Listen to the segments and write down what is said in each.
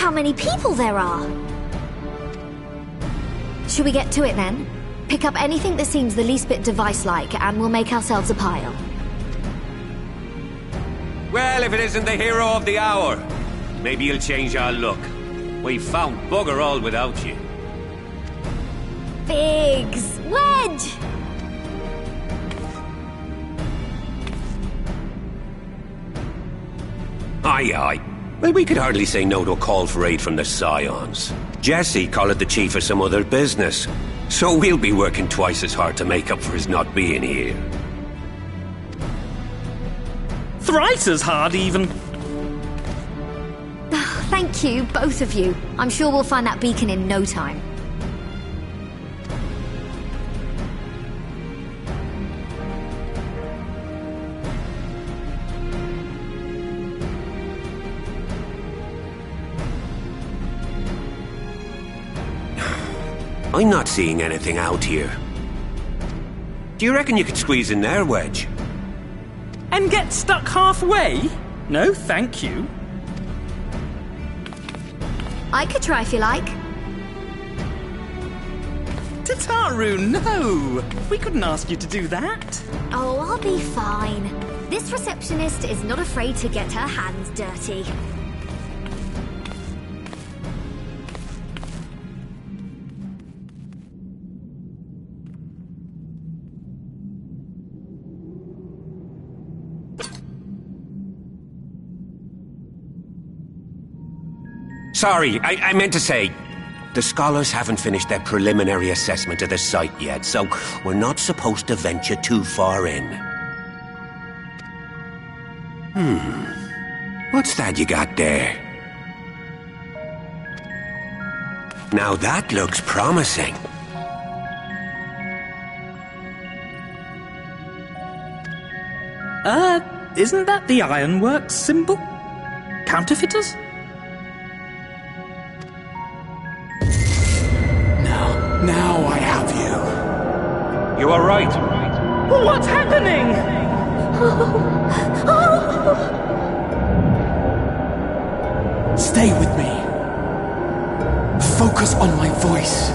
how many people there are. Should we get to it then? Pick up anything that seems the least bit device-like, and we'll make ourselves a pile. Well, if it isn't the hero of the hour, maybe you'll change our look. We've found bugger all without you. Biggs! Wedge! Aye, aye. Well, we could hardly say no to a call for aid from the Scions. Jesse called it the chief of some other business. So we'll be working twice as hard to make up for his not being here. Thrice as hard, even. Thank you, both of you. I'm sure we'll find that beacon in no time. I'm not seeing anything out here. Do you reckon you could squeeze in there, Wedge? And get stuck halfway? No, thank you. I could try if you like. Tataru, no! We couldn't ask you to do that. Oh, I'll be fine. This receptionist is not afraid to get her hands dirty. Sorry, I meant to say, the scholars haven't finished their preliminary assessment of the site yet, so we're not supposed to venture too far in. What's that you got there? Now that looks promising. Isn't that the Ironworks symbol? Counterfeiters? Now I have you. You are right. What's happening? Stay with me. Focus on my voice.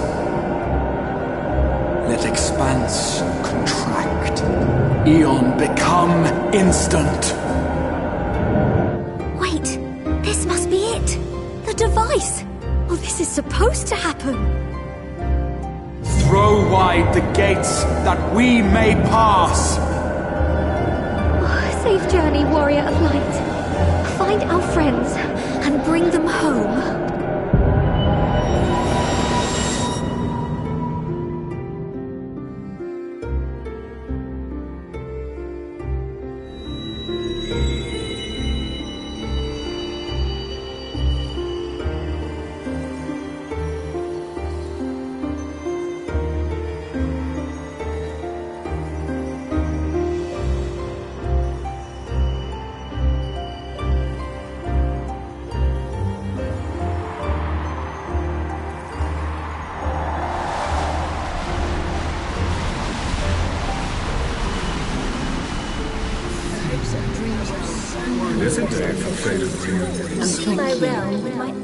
Let expanse contract. Eon become instant. Wait, this must be it. The device. Oh, this is supposed to happen. Throw wide the gates that we may pass. Oh, safe journey, warrior of light. Find our friends and bring them home.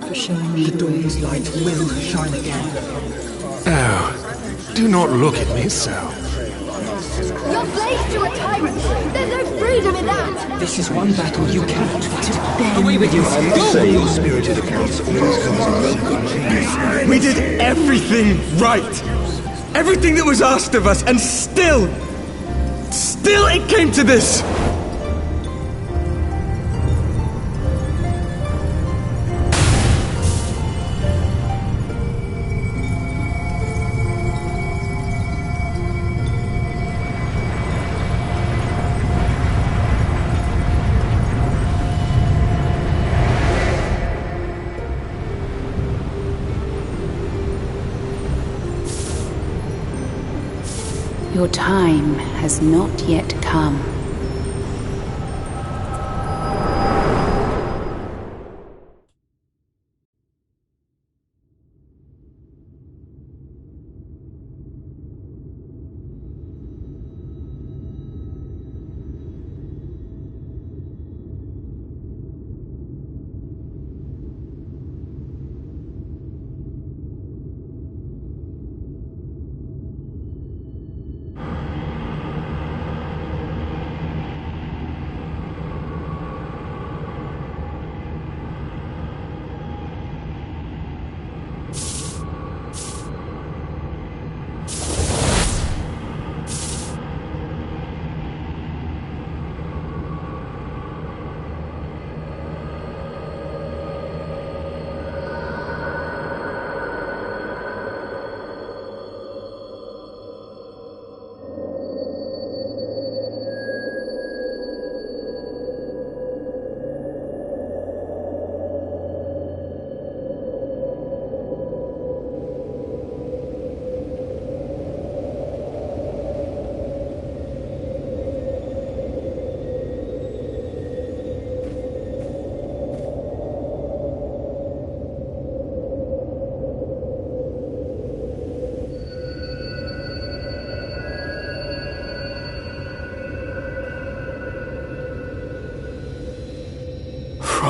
For showing me the dawn's light will shine again. Oh, do not look at me so. You're slaves to a tyrant! There's no freedom in that! This is one battle you cannot fight. Away with you! Same spirited accounts always comes. We did everything right! Everything that was asked of us, and still it came to this! Your time has not yet come.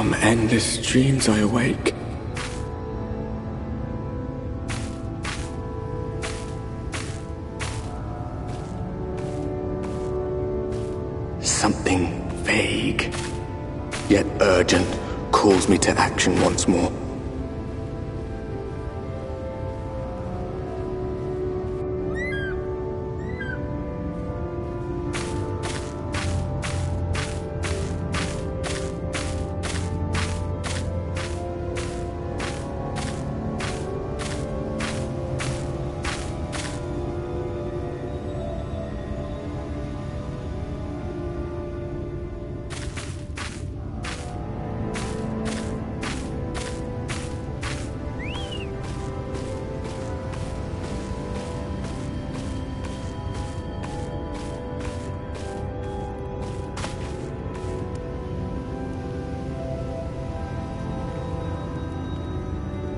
From endless dreams I awake. Something vague, yet urgent, calls me to action once more.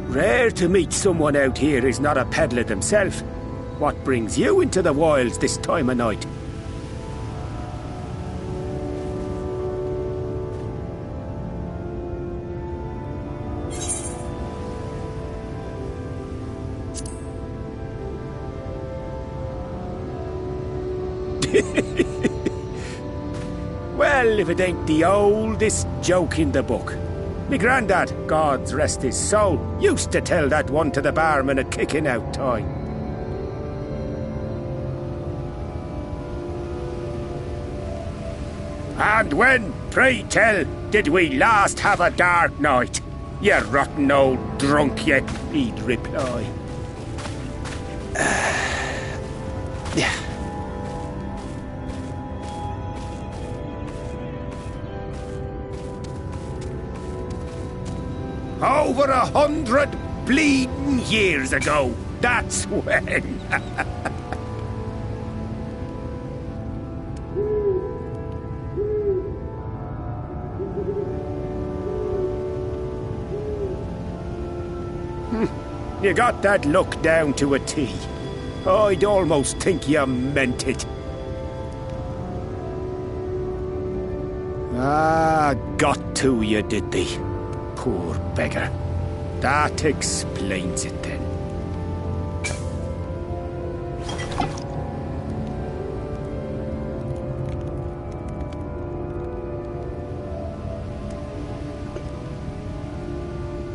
Rare to meet someone out here who's not a peddler themselves. What brings you into the wilds this time of night? Well, if it ain't the oldest joke in the book. Me grandad, God's rest his soul, used to tell that one to the barman at kicking out time. And when, pray tell, did we last have a dark night? You rotten old drunk yet, he'd reply. Yeah. Over 100 bleeding years ago, that's when. You got that look down to a T. I'd almost think you meant it. Ah, got to you, did they? Poor beggar. That explains it then.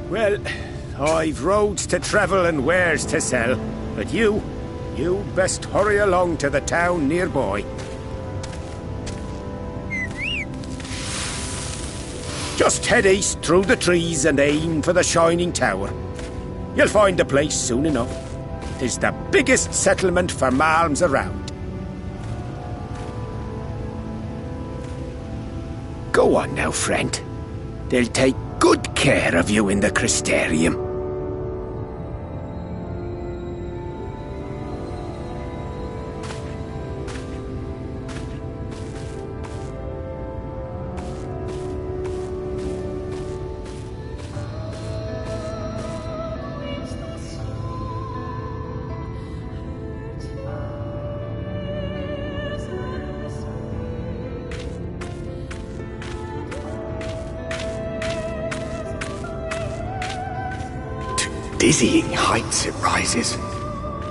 Well, I've roads to travel and wares to sell, but you best hurry along to the town nearby. Just head east through the trees and aim for the Shining Tower. You'll find the place soon enough. 'Tis the biggest settlement for malms around. Go on now, friend. They'll take good care of you in the Crystarium. Dizzying heights it rises,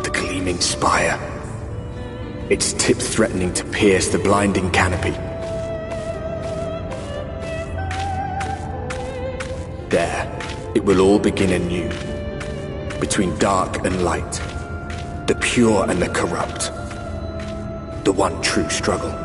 the gleaming spire, its tips threatening to pierce the blinding canopy. There, it will all begin anew, between dark and light, the pure and the corrupt, the one true struggle.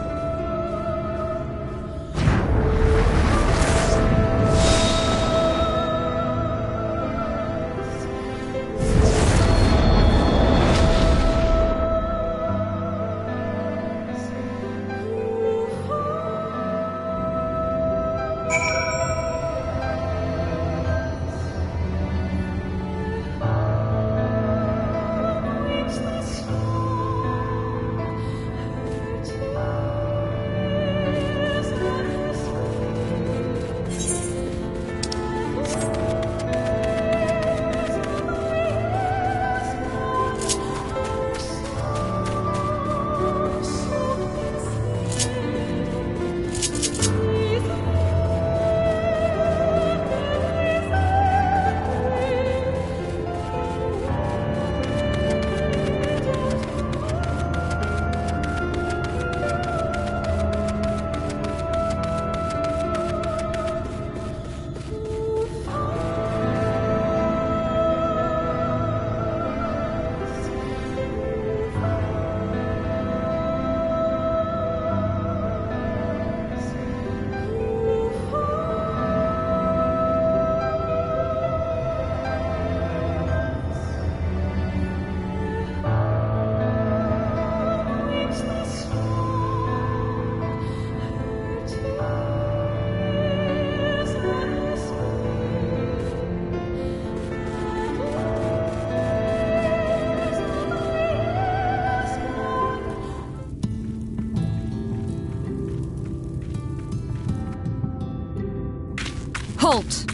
halt!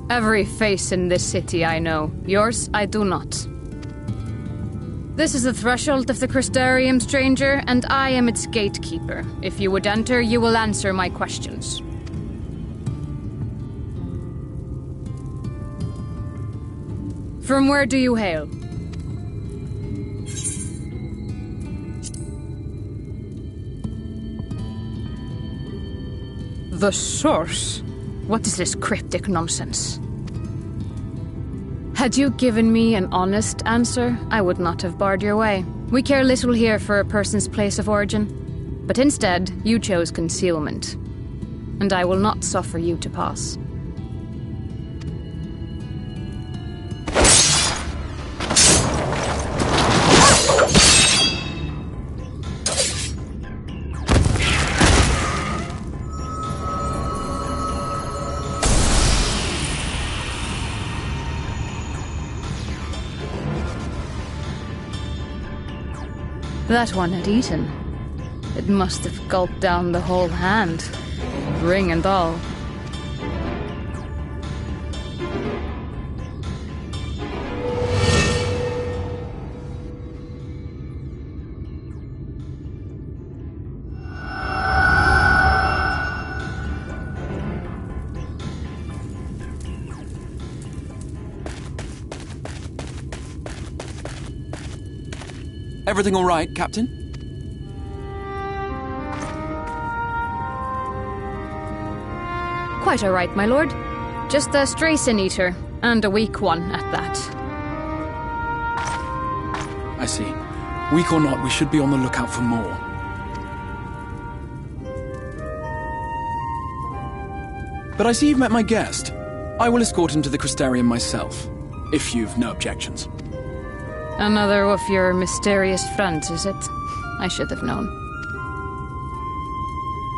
Every face in this city I know. Yours, I do not. This is the threshold of the Crystarium, stranger, and I am its gatekeeper. If you would enter, you will answer my questions. From where do you hail? The source? What is this cryptic nonsense? Had you given me an honest answer, I would not have barred your way. We care little here for a person's place of origin. But instead, you chose concealment. And I will not suffer you to pass. That one had eaten. It must have gulped down the whole hand, ring and all. Everything all right, Captain? Quite all right, my lord. Just a stray sin-eater, and a weak one at that. I see. Weak or not, we should be on the lookout for more. But I see you've met my guest. I will escort him to the Crystarium myself, if you've no objections. Another of your mysterious friends, is it? I should have known.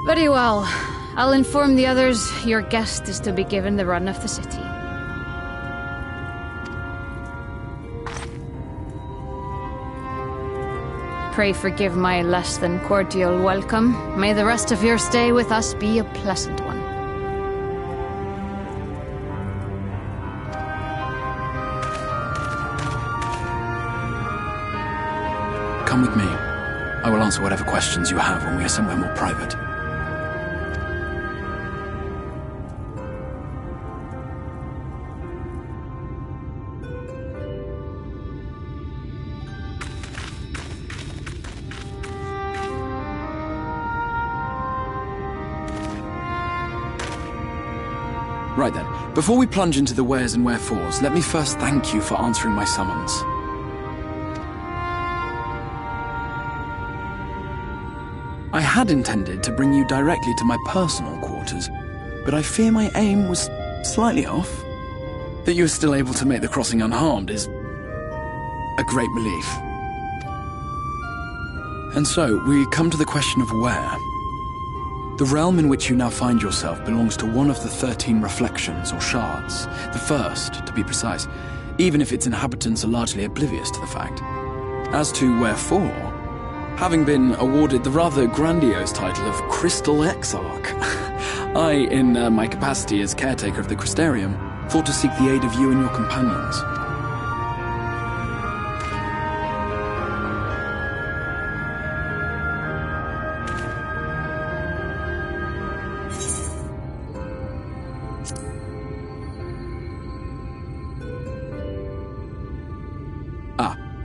Very well. I'll inform the others your guest is to be given the run of the city. Pray forgive my less than cordial welcome. May the rest of your stay with us be a pleasant one. Come with me. I will answer whatever questions you have when we are somewhere more private. Right then, before we plunge into the wheres and wherefores, let me first thank you for answering my summons. I had intended to bring you directly to my personal quarters, but I fear my aim was slightly off. That you are still able to make the crossing unharmed is a great relief. And so, we come to the question of where. The realm in which you now find yourself belongs to one of the 13 reflections, or shards. The first, to be precise, even if its inhabitants are largely oblivious to the fact. As to wherefore, having been awarded the rather grandiose title of Crystal Exarch, I, in my capacity as caretaker of the Crystarium, thought to seek the aid of you and your companions.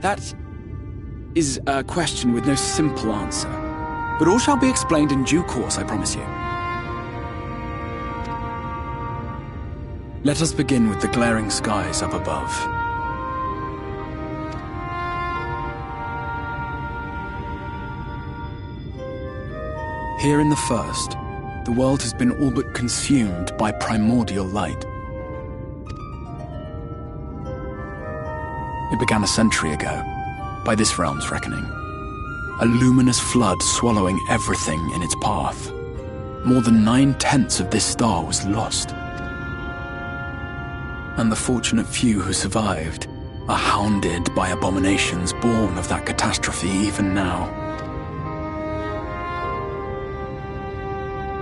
That is a question with no simple answer. But all shall be explained in due course, I promise you. Let us begin with the glaring skies up above. Here in the first, the world has been all but consumed by primordial light. It began a century ago, by this realm's reckoning. A luminous flood swallowing everything in its path. More than 9/10 of this star was lost. And the fortunate few who survived are hounded by abominations born of that catastrophe even now.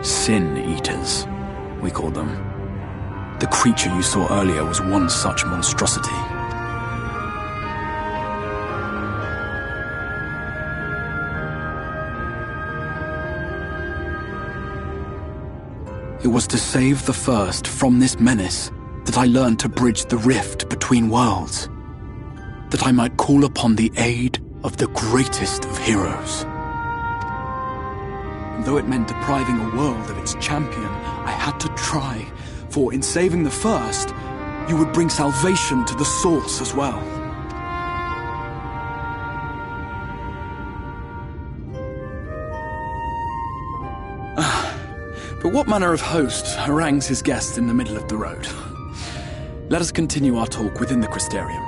Sin Eaters, we call them. The creature you saw earlier was one such monstrosity. It was to save the First from this menace that I learned to bridge the rift between worlds, that I might call upon the aid of the greatest of heroes. And though it meant depriving a world of its champion, I had to try, for in saving the First, you would bring salvation to the source as well. But what manner of host harangues his guests in the middle of the road? Let us continue our talk within the Crystarium.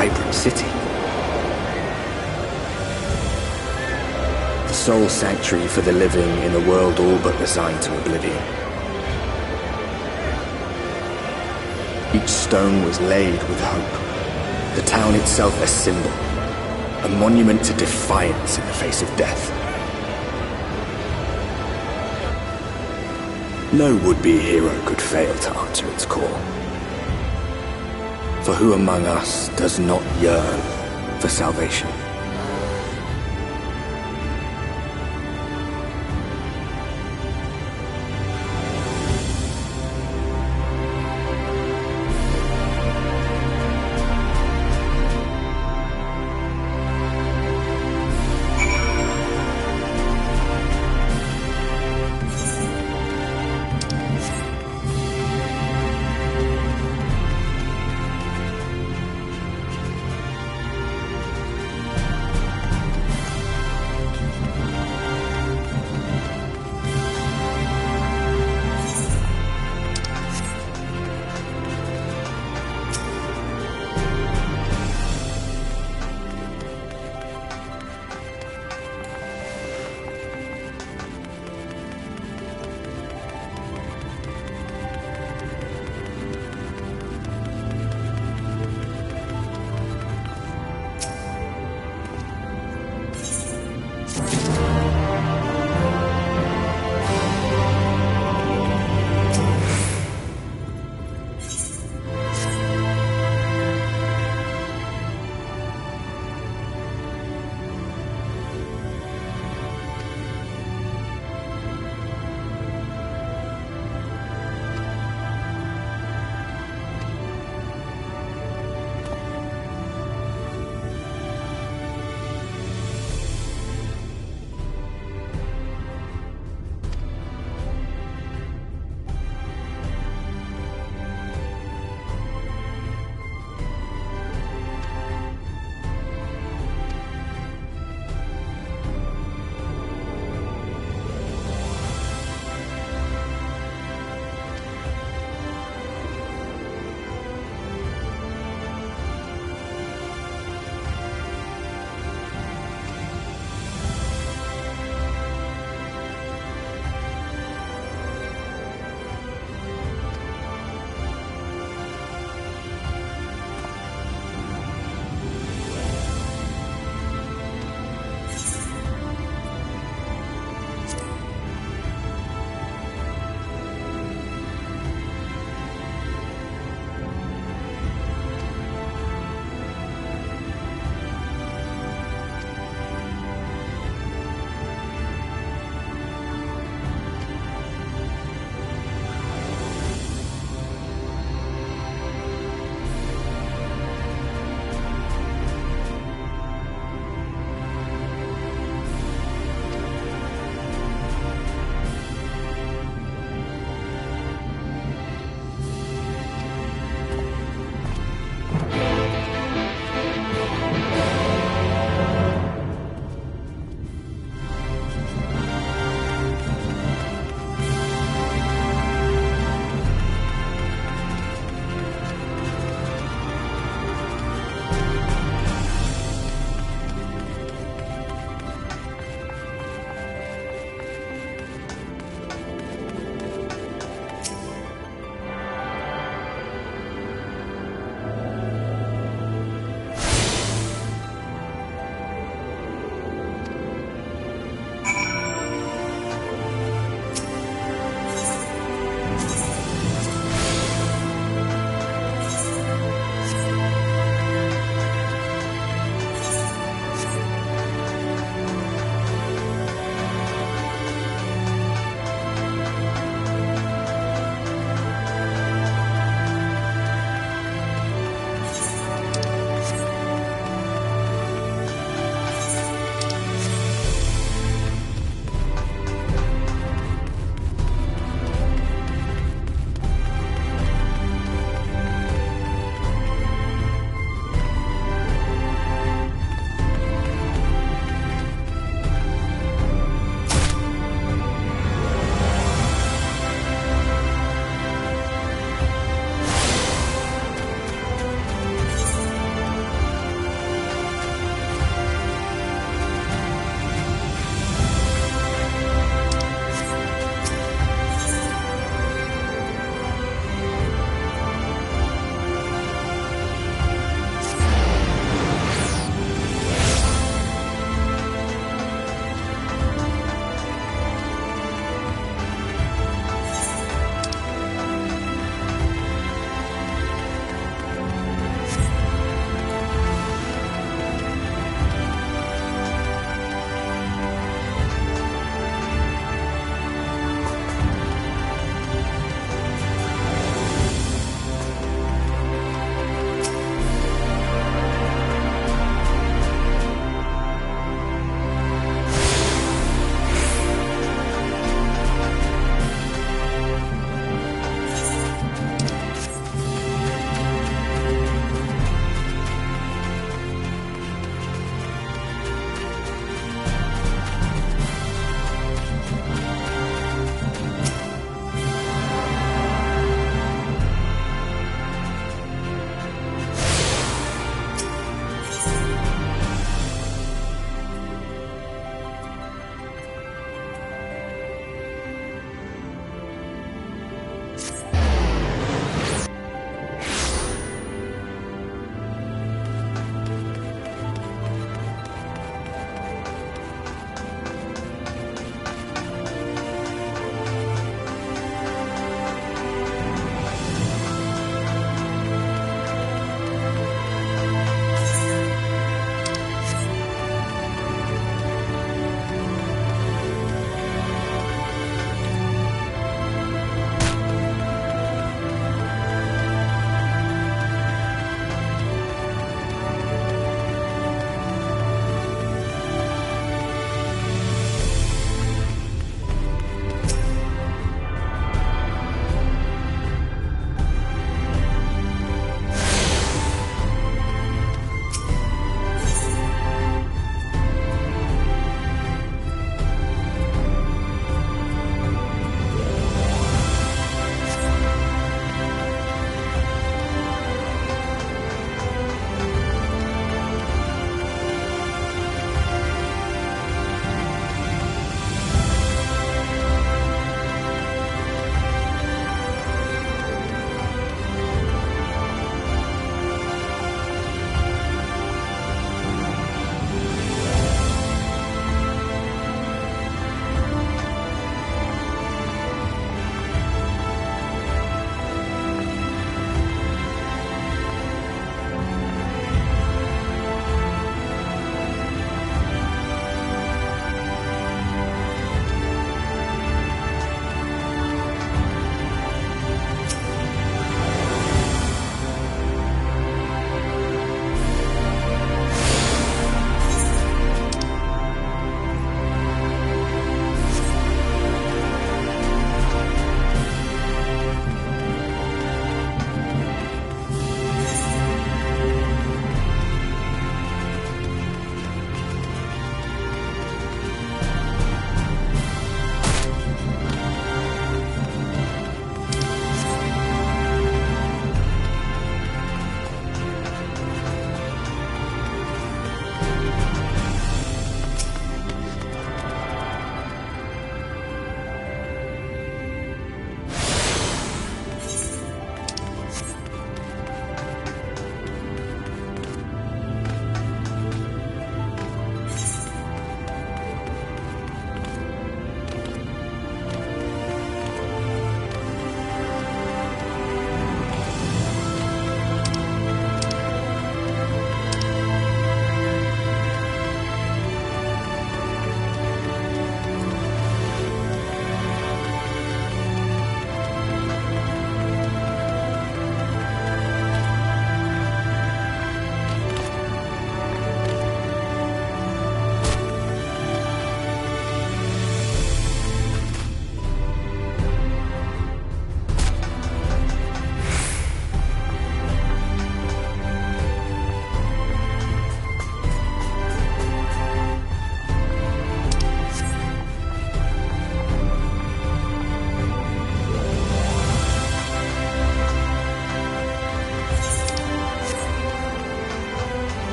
Vibrant city. The sole sanctuary for the living in a world all but resigned to oblivion. Each stone was laid with hope. The town itself a symbol, a monument to defiance in the face of death. No would-be hero could fail to answer its call. For who among us does not yearn for salvation?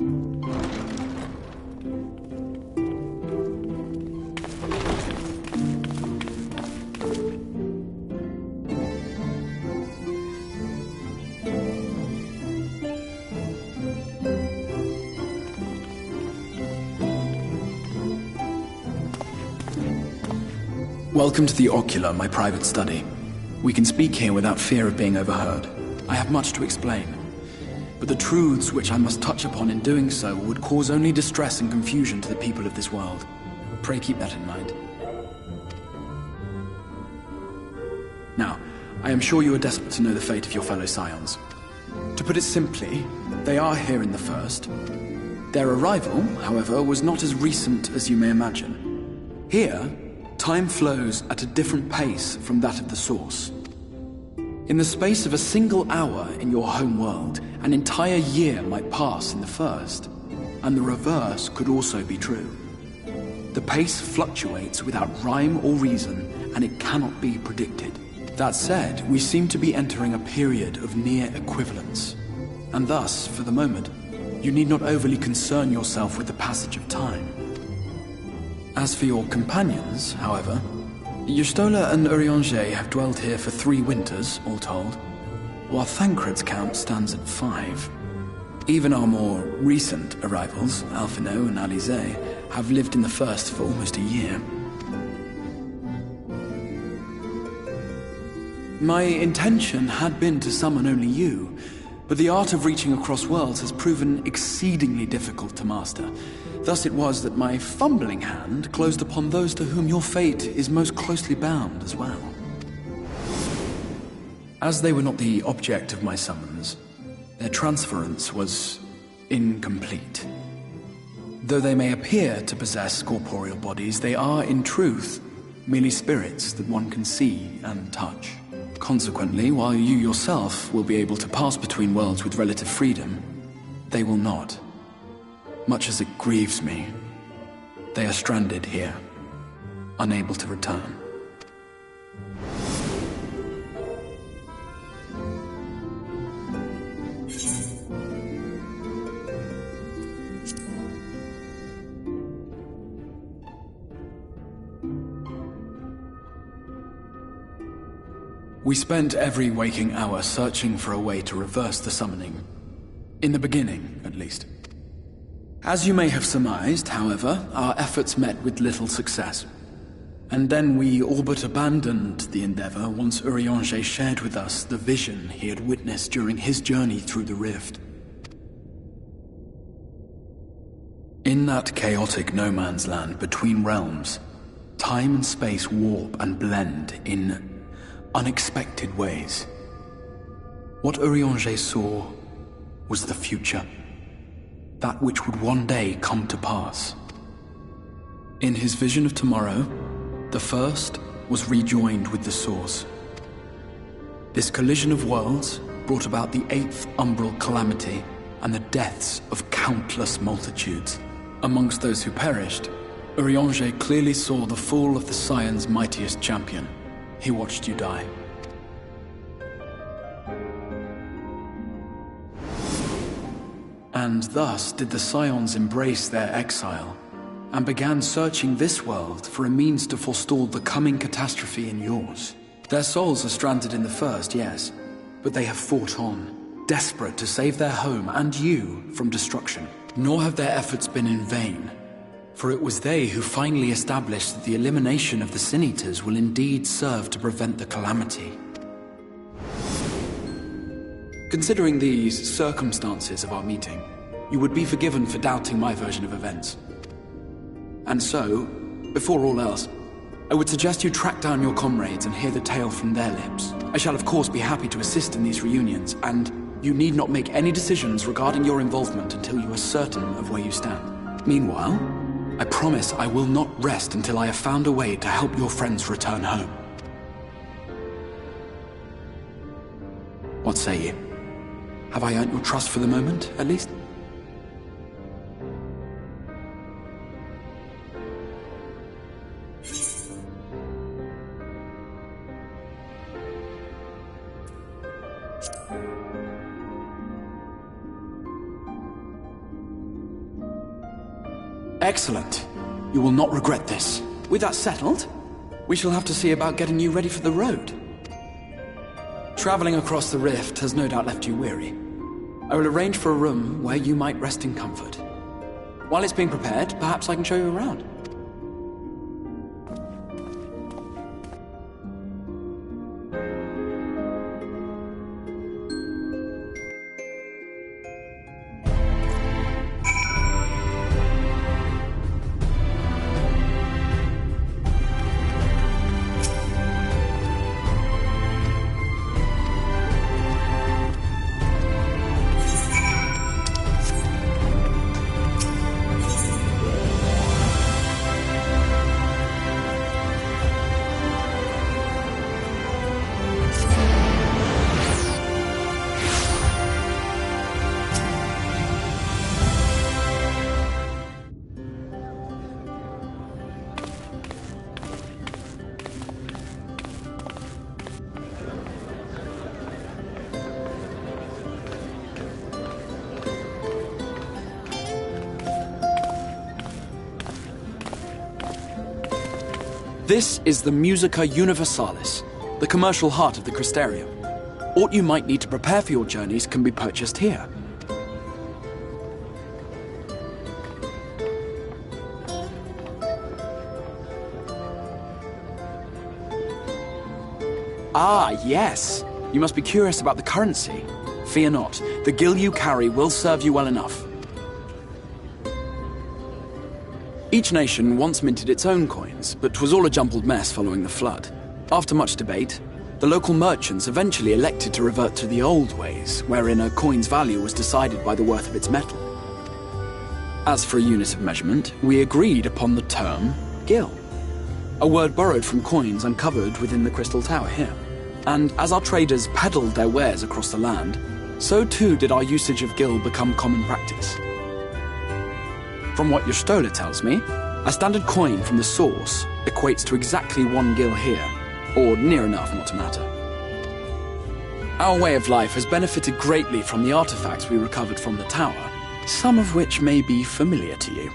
Welcome to the Ocular, my private study. We can speak here without fear of being overheard. I have much to explain, but the truths which I must touch upon in doing so would cause only distress and confusion to the people of this world. Pray keep that in mind. Now, I am sure you are desperate to know the fate of your fellow Scions. To put it simply, they are here in the First. Their arrival, however, was not as recent as you may imagine. Here, time flows at a different pace from that of the Source. In the space of a single hour in your home world, an entire year might pass in the First, and the reverse could also be true. The pace fluctuates without rhyme or reason, and it cannot be predicted. That said, we seem to be entering a period of near equivalence, and thus, for the moment, you need not overly concern yourself with the passage of time. As for your companions, however, Y'shtola and Urianger have dwelled here for 3 winters, all told, while Thancred's count stands at 5. Even our more recent arrivals, Alphino and Alize, have lived in the First for almost a year. My intention had been to summon only you, but the art of reaching across worlds has proven exceedingly difficult to master. Thus it was that my fumbling hand closed upon those to whom your fate is most closely bound as well. As they were not the object of my summons, their transference was incomplete. Though they may appear to possess corporeal bodies, they are, in truth, merely spirits that one can see and touch. Consequently, while you yourself will be able to pass between worlds with relative freedom, they will not. Much as it grieves me, they are stranded here, unable to return. We spent every waking hour searching for a way to reverse the summoning. In the beginning, at least. As you may have surmised, however, our efforts met with little success. And then we all but abandoned the endeavor once Urianger shared with us the vision he had witnessed during his journey through the rift. In that chaotic no-man's land between realms, time and space warp and blend in unexpected ways. What Urianger saw was the future. That which would one day come to pass. In his vision of tomorrow, the First was rejoined with the Source. This collision of worlds brought about the 8th umbral calamity and the deaths of countless multitudes. Amongst those who perished, Urianger clearly saw the fall of the Scion's mightiest champion. He watched you die. And thus did the Scions embrace their exile, and began searching this world for a means to forestall the coming catastrophe in yours. Their souls are stranded in the First, yes, but they have fought on, desperate to save their home and you from destruction. Nor have their efforts been in vain, for it was they who finally established that the elimination of the Sin Eaters will indeed serve to prevent the calamity. Considering these circumstances of our meeting, you would be forgiven for doubting my version of events. And so, before all else, I would suggest you track down your comrades and hear the tale from their lips. I shall of course be happy to assist in these reunions, and you need not make any decisions regarding your involvement until you are certain of where you stand. Meanwhile, I promise I will not rest until I have found a way to help your friends return home. What say you? Have I earned your trust for the moment, at least? Excellent. You will not regret this. With that settled, we shall have to see about getting you ready for the road. Travelling across the rift has no doubt left you weary. I will arrange for a room where you might rest in comfort. While it's being prepared, perhaps I can show you around. This is the Musica Universalis, the commercial heart of the Crystarium. What you might need to prepare for your journeys can be purchased here. Ah, yes. You must be curious about the currency. Fear not. The gil you carry will serve you well enough. Each nation once minted its own coins, but 'twas all a jumbled mess following the flood. After much debate, the local merchants eventually elected to revert to the old ways, wherein a coin's value was decided by the worth of its metal. As for a unit of measurement, we agreed upon the term gil, a word borrowed from coins uncovered within the Crystal Tower here. And as our traders peddled their wares across the land, so too did our usage of gil become common practice. From what your stola tells me, a standard coin from the source equates to exactly 1 gil here, or near enough not to matter. Our way of life has benefited greatly from the artifacts we recovered from the tower, some of which may be familiar to you.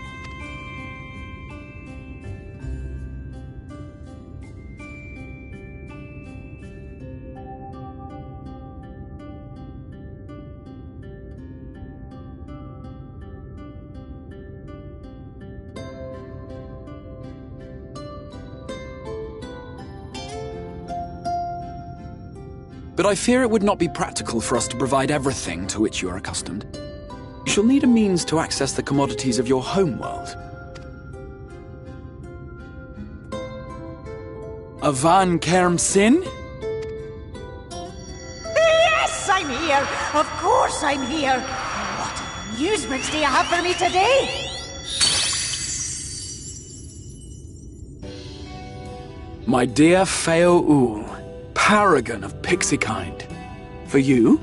But I fear it would not be practical for us to provide everything to which you are accustomed. You shall need a means to access the commodities of your homeworld. Avan Kerm Sin? Yes, I'm here! Of course I'm here! What amusements do you have for me today? My dear Feo Ul, paragon of pixie kind. For you,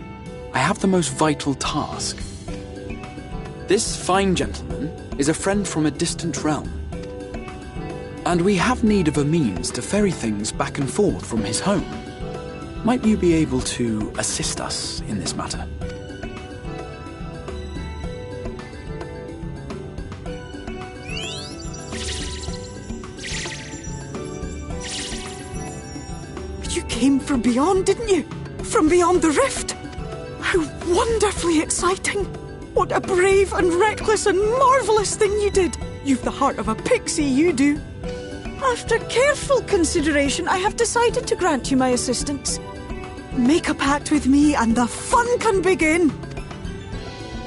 I have the most vital task. This fine gentleman is a friend from a distant realm, and we have need of a means to ferry things back and forth from his home. Might you be able to assist us in this matter? You came from beyond, didn't you? From beyond the rift? How wonderfully exciting! What a brave and reckless and marvellous thing you did! You've the heart of a pixie, you do. After careful consideration, I have decided to grant you my assistance. Make a pact with me and the fun can begin!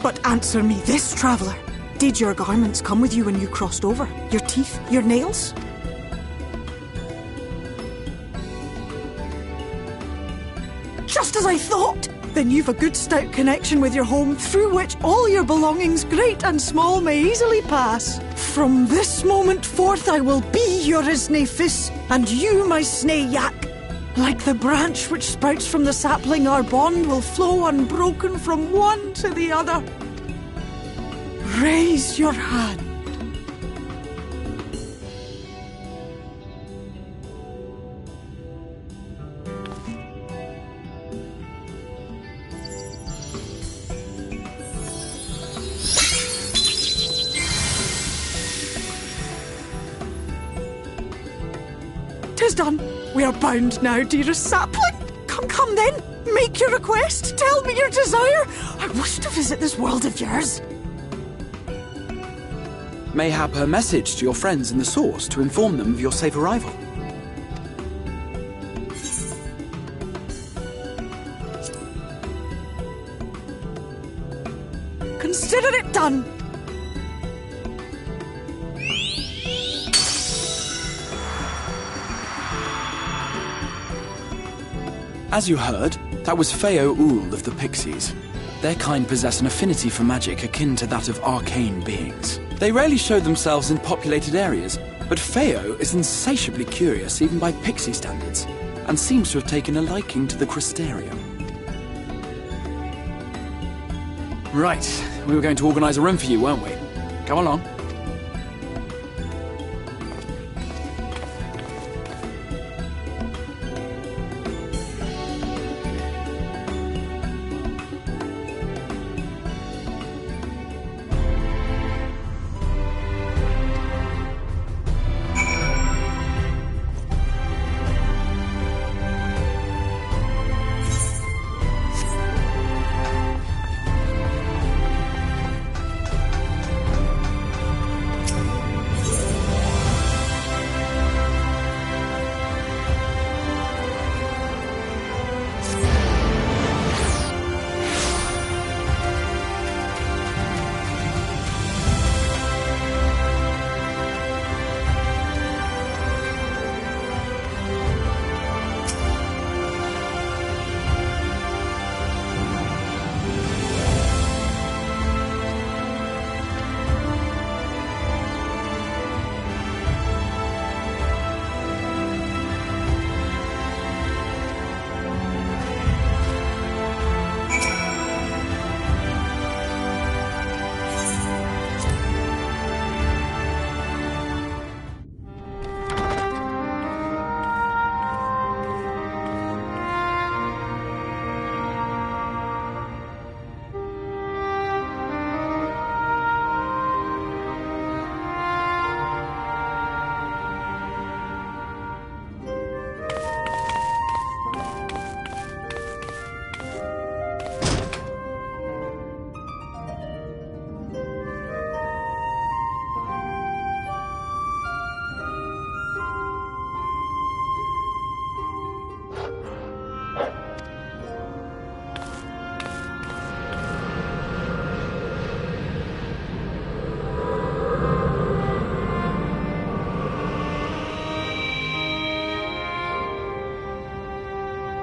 But answer me this, traveller. Did your garments come with you when you crossed over? Your teeth? Your nails? Just as I thought! Then you've a good stout connection with your home through which all your belongings, great and small, may easily pass. From this moment forth I will be your Isne Fis, and you my Sne Yak. Like the branch which sprouts from the sapling, our bond will flow unbroken from one to the other. Raise your hand. is done. We are bound now, dearest sapling. Come then. Make your request. Tell me your desire. I wish to visit this world of yours. Mayhap her message to your friends in the Source to inform them of your safe arrival. Consider it done. As you heard, that was Feo Ool of the Pixies. Their kind possess an affinity for magic akin to that of arcane beings. They rarely show themselves in populated areas, but Feo is insatiably curious even by Pixie standards, and seems to have taken a liking to the Crystarium. Right, we were going to organise a room for you, weren't we? Come along.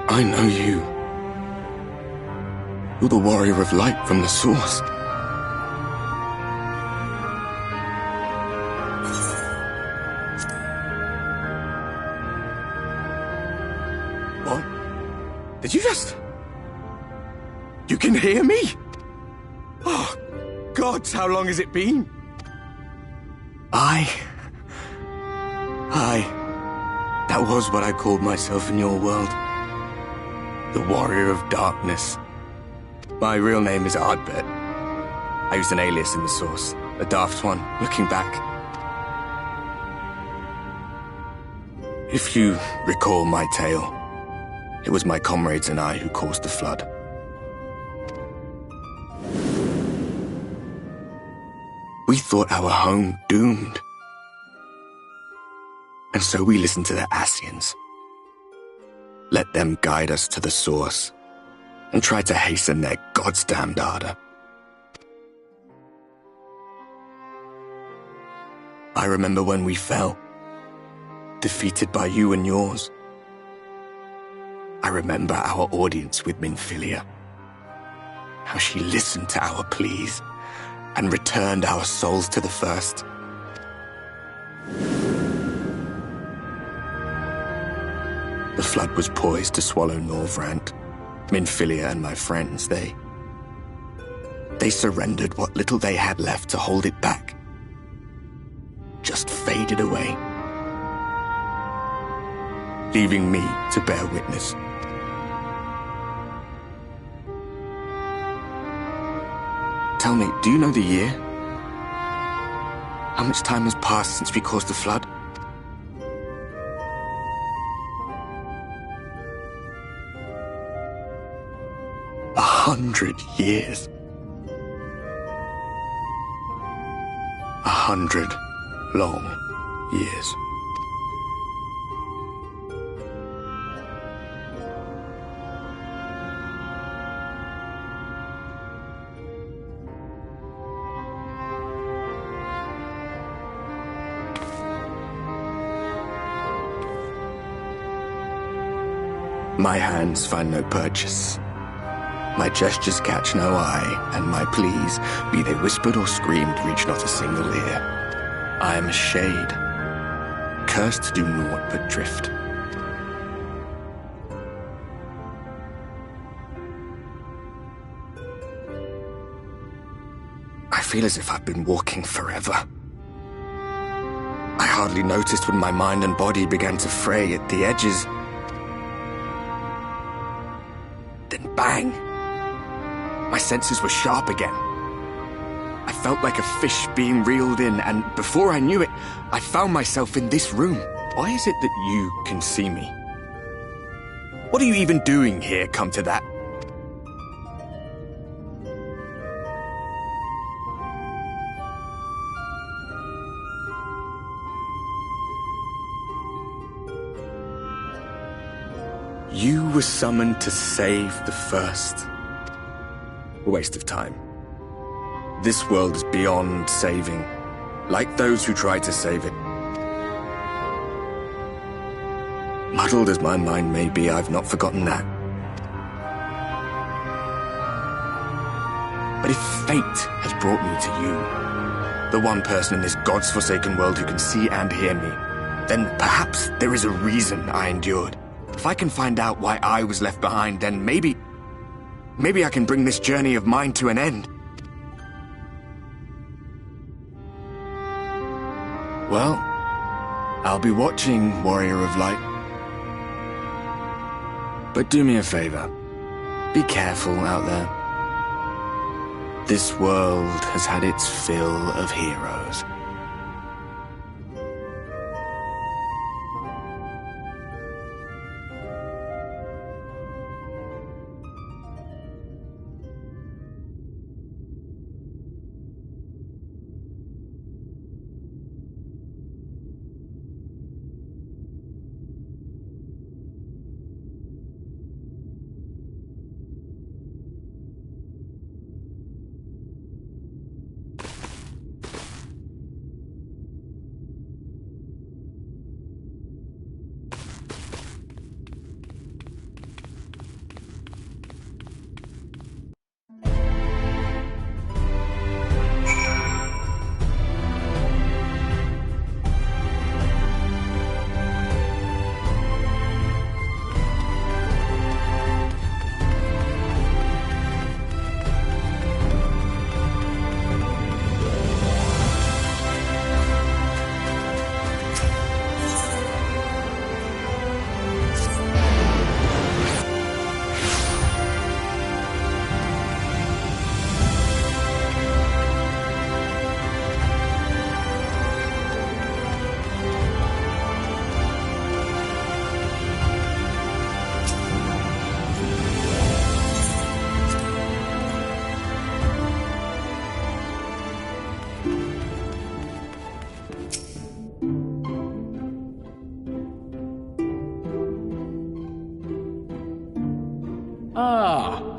I know you. You're the warrior of light from the Source. What? Did you just... You can hear me? Oh, gods, how long has it been? That was what I called myself in your world. The Warrior of Darkness. My real name is Ardbert. I used an alias in the Source, a daft one, looking back. If you recall my tale, it was my comrades and I who caused the flood. We thought our home doomed. And so we listened to the Ascians. Let them guide us to the Source, and try to hasten their goddamned ardor. I remember when we fell, defeated by you and yours. I remember our audience with Minfilia, how she listened to our pleas and returned our souls to the First. The flood was poised to swallow Norvrant, Minfilia and my friends. They surrendered what little they had left to hold it back. Just faded away, leaving me to bear witness. Tell me, do you know the year? How much time has passed since we caused the flood? 100 years. 100 long years. My hands find no purchase. My gestures catch no eye, and my pleas, be they whispered or screamed, reach not a single ear. I am a shade, cursed to do naught but drift. I feel as if I've been walking forever. I hardly noticed when my mind and body began to fray at the edges. Then bang! My senses were sharp again. I felt like a fish being reeled in, and before I knew it, I found myself in this room. Why is it that you can see me? What are you even doing here, come to that? You were summoned to save the first. A waste of time. This world is beyond saving, like those who tried to save it. Muddled as my mind may be, I've not forgotten that. But if fate has brought me to you, the one person in this God's forsaken world who can see and hear me, then perhaps there is a reason I endured. If I can find out why I was left behind, then maybe I can bring this journey of mine to an end. Well, I'll be watching, Warrior of Light. But do me a favor. Be careful out there. This world has had its fill of heroes.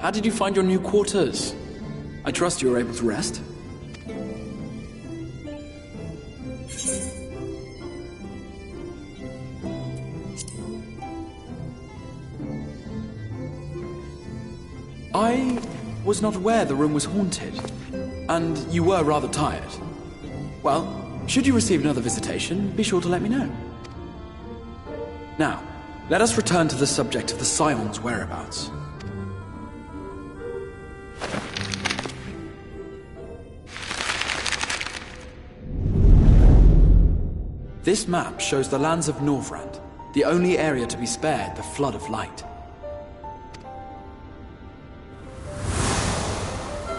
How did you find your new quarters? I trust you were able to rest? I was not aware the room was haunted, and you were rather tired. Well, should you receive another visitation, be sure to let me know. Now, let us return to the subject of the Scion's whereabouts. This map shows the lands of Norvrand, the only area to be spared the flood of light.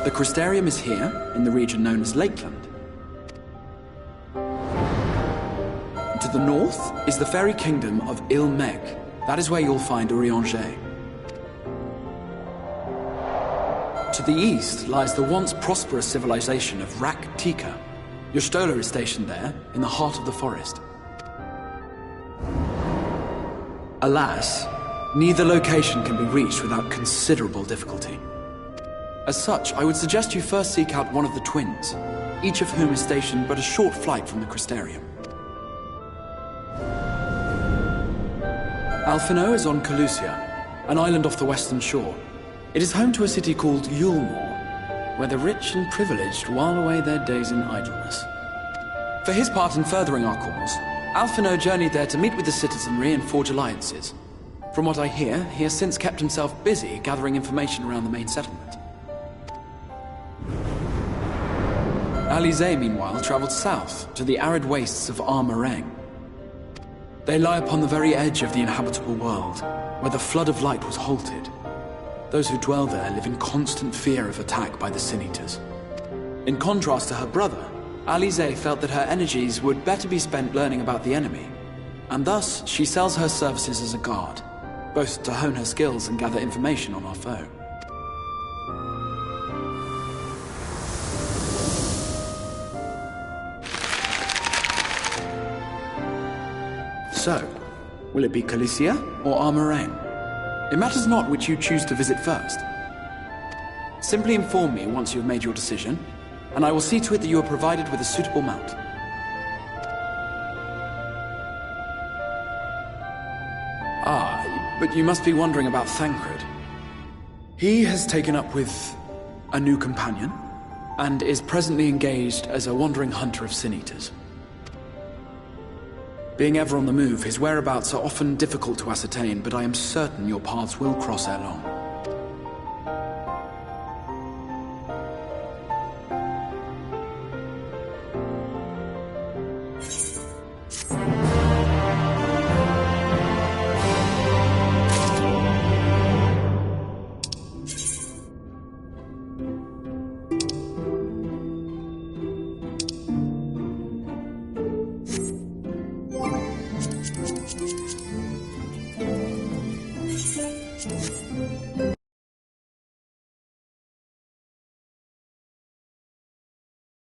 The Crystarium is here, in the region known as Lakeland. And to the north is the fairy kingdom of Il-Meg. That is where you'll find Urianger. the east lies the once prosperous civilization of Rak-Tika. Your Stola is stationed there, in the heart of the forest. Alas, neither location can be reached without considerable difficulty. As such, I would suggest you first seek out one of the twins, each of whom is stationed but a short flight from the Crystarium. Alphino is on Calusia, an island off the western shore. It is home to a city called Yulmore, where the rich and privileged while away their days in idleness. For his part in furthering our cause, Alphino journeyed there to meet with the citizenry and forge alliances. From what I hear, he has since kept himself busy gathering information around the main settlement. Alize, meanwhile, travelled south to the arid wastes of Armareng. They lie upon the very edge of the inhabitable world, where the flood of light was halted. Those who dwell there live in constant fear of attack by the Sin-Eaters. In contrast to her brother, Alize felt that her energies would better be spent learning about the enemy, and thus she sells her services as a guard, both to hone her skills and gather information on our foe. So, will it be Calicia or Armareng? It matters not which you choose to visit first. Simply inform me once you have made your decision, and I will see to it that you are provided with a suitable mount. Ah, but you must be wondering about Thancred. He has taken up with a new companion, and is presently engaged as a wandering hunter of Sin-Eaters. Being ever on the move, his whereabouts are often difficult to ascertain, but I am certain your paths will cross ere long.